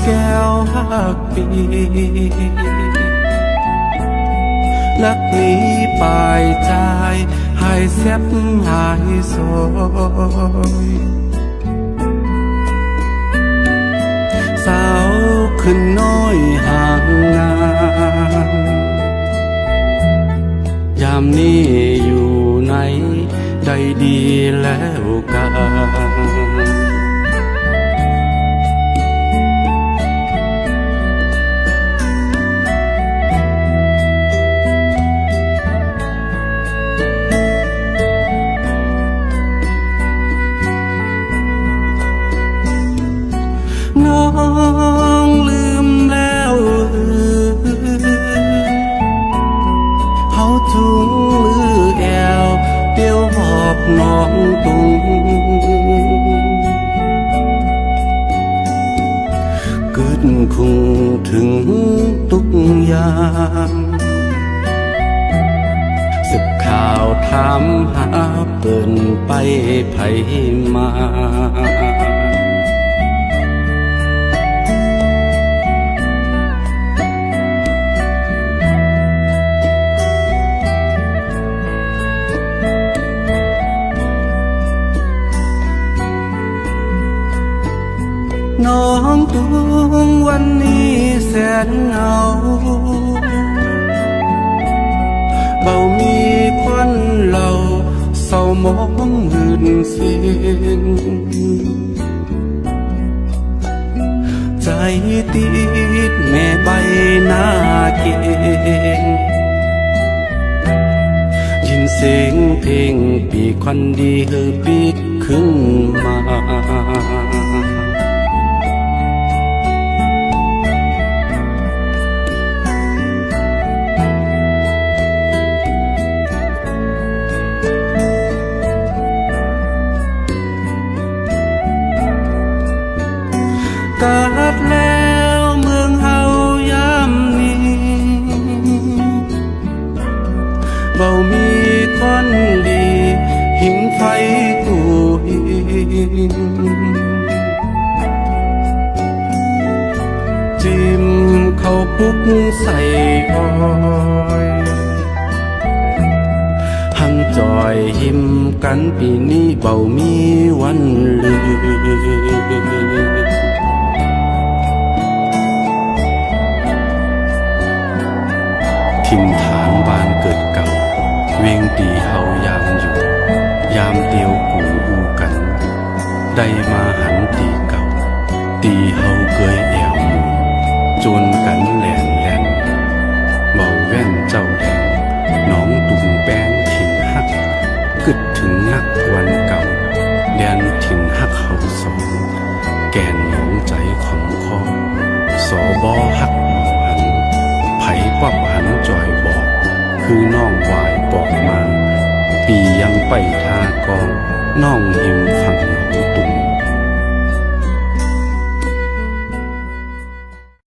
แก้วหักปีลักนี้ปลายใจหายแซบหายโซยสาวขึ้นน้อยห่างงานยามนี้อยู่ไหนได้ดีแล้วกันน้องลืมแล้วเขาถุงมือแอวเดียวหอบน้องตุงกึดคงถึงทุกอย่างสืบข่าวถามหาเปิ่นไปไผมาน้องตุงวันนี้แสนเหงาเบามีควันเหล่าเศร้ามองหื่นสิ้นใจติดแม่ใบหน้าเก่งยินเสียงเพลงปีควันดีเฮอปีกขึ้นมาเกิดแล้วเมืองเฮายามนี้เบามีคนดีหิงไฟกูหินจิ้มเข้าปุกใส่อ้อยหังจอยหิมกันปีนี้เบามีวันลืมถิ่นฐานบ้านเกิดเก่าเวียงตีเฮายามอยู่ยามเตียวกูอูกันได้มาหันตีเก่าตีเฮาเกยแอวหมู่จนกันแหลนเบาแว่นเจ้าแดงน้องตุ่มแป้งถิ่นฮักกึดถึงนักวันเก่าแดนถิ่นฮักเฮาสองแกนน้องใจของคอสอบอฮักไผปับหันจอยบอกคือน้องวายบอกมาปียังไปทากองน้องหิม